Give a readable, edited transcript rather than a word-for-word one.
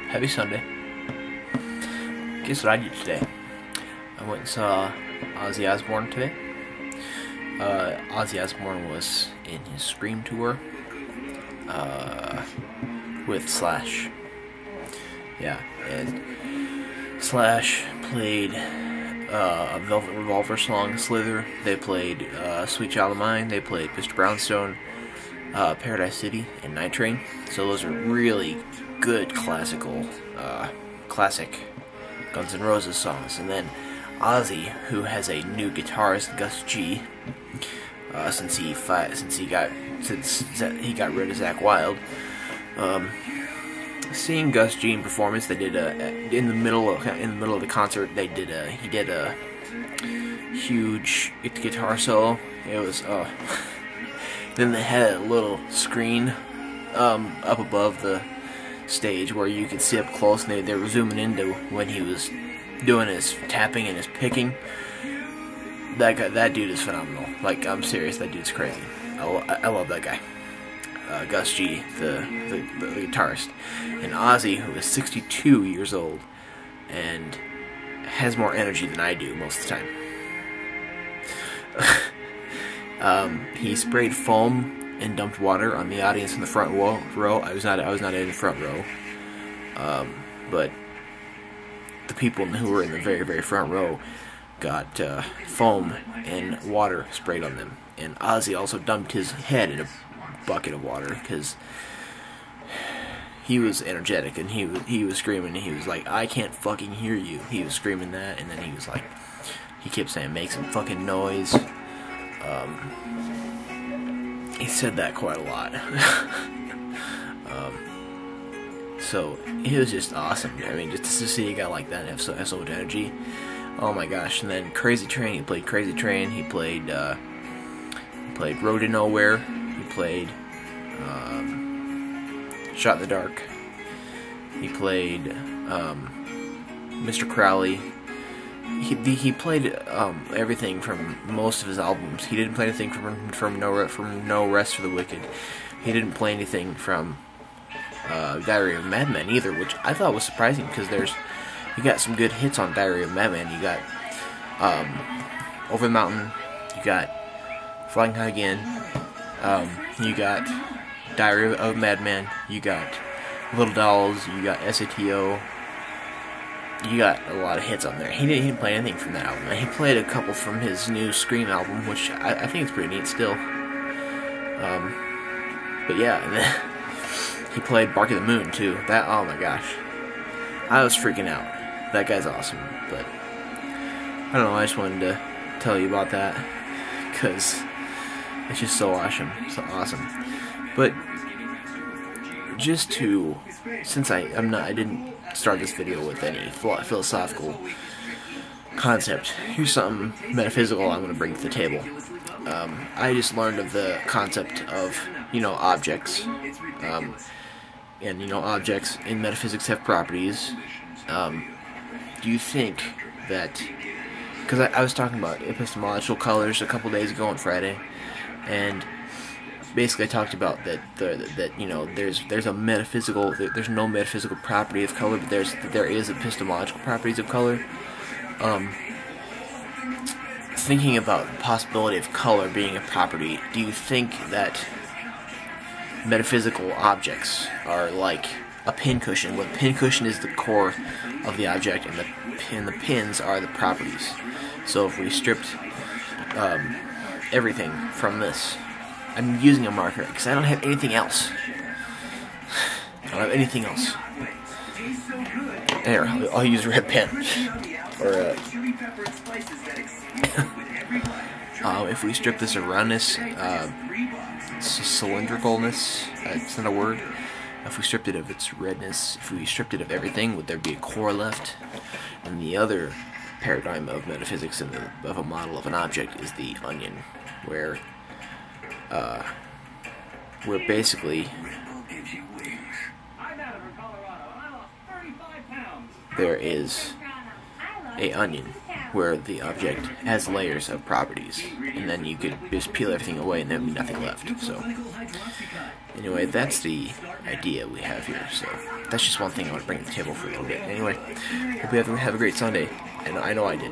Happy Sunday. Guess what I did today? I went and saw Ozzy Osbourne today. Ozzy Osbourne was in his Scream tour with Slash. Yeah, and Slash played a Velvet Revolver song, Slither. They played Sweet Child of Mine. They played Mr. Brownstone, Paradise City, and Night Train. So those are really good classic Guns N' Roses songs. And then Ozzy, who has a new guitarist, Gus G, since he got rid of Zakk Wylde. Seeing Gus G in performance, they did in the middle of the concert. He did a huge guitar solo. It was Then they had a little screen up above the stage where you could see up close, and they were zooming into when he was doing his tapping and his picking. That dude is phenomenal. Like, I'm serious, that dude's crazy. I love that guy. Gus G, the guitarist, and Ozzy, who is 62 years old and has more energy than I do most of the time. He sprayed foam and dumped water on the audience in the front row. I was not in the front row, but the people who were in the very, very front row got foam and water sprayed on them. And Ozzy also dumped his head in a bucket of water because he was energetic, and he was screaming, and he was like, "I can't fucking hear you." He was screaming that, and then he was like, he kept saying, "Make some fucking noise." He said that quite a lot. So it was just awesome. I mean, just to see a guy like that have so much energy. Oh my gosh! And then Crazy Train. He played Crazy Train. He played Road to Nowhere. He played Shot in the Dark. He played Mr. Crowley. He played everything from most of his albums. He didn't play anything from No Rest for the Wicked. He didn't play anything from Diary of a Madman either, which I thought was surprising because you got some good hits on Diary of a Madman. You got Over the Mountain. You got Flying High Again. You got Diary of a Madman. You got Little Dolls. You got SATO. You got a lot of hits on there. He didn't play anything from that album. He played a couple from his new Scream album, which I think is pretty neat still. But yeah, and then he played Bark at the Moon too. Oh my gosh, I was freaking out. That guy's awesome. But I don't know. I just wanted to tell you about that because it's just so awesome. So awesome. But just to, since I didn't start this video with any philosophical concept, here's something metaphysical I'm going to bring to the table. I just learned of the concept of, objects. And, objects in metaphysics have properties. Do you think that, because I was talking about epistemological colors a couple days ago on Friday, and basically I talked about that there's a metaphysical, there's no metaphysical property of color, but there is epistemological properties of color. Thinking about the possibility of color being a property, do you think that metaphysical objects are like a pincushion, where the pincushion is the core of the object and the pins are the properties? So if we stripped everything from this, I'm using a marker because I don't have anything else. I don't have anything else. There, I'll use a red pen. Or if we strip this of roundness, cylindricalness, it's not a word. If we stripped it of its redness, if we stripped it of everything, would there be a core left? And the other paradigm of metaphysics and of a model of an object is the onion, where basically there is a onion, where the object has layers of properties, and then you could just peel everything away and there would be nothing left. So anyway, that's the idea we have here. So that's just one thing I want to bring to the table for a little bit. Anyway, hope you have a great Sunday, and I know I did.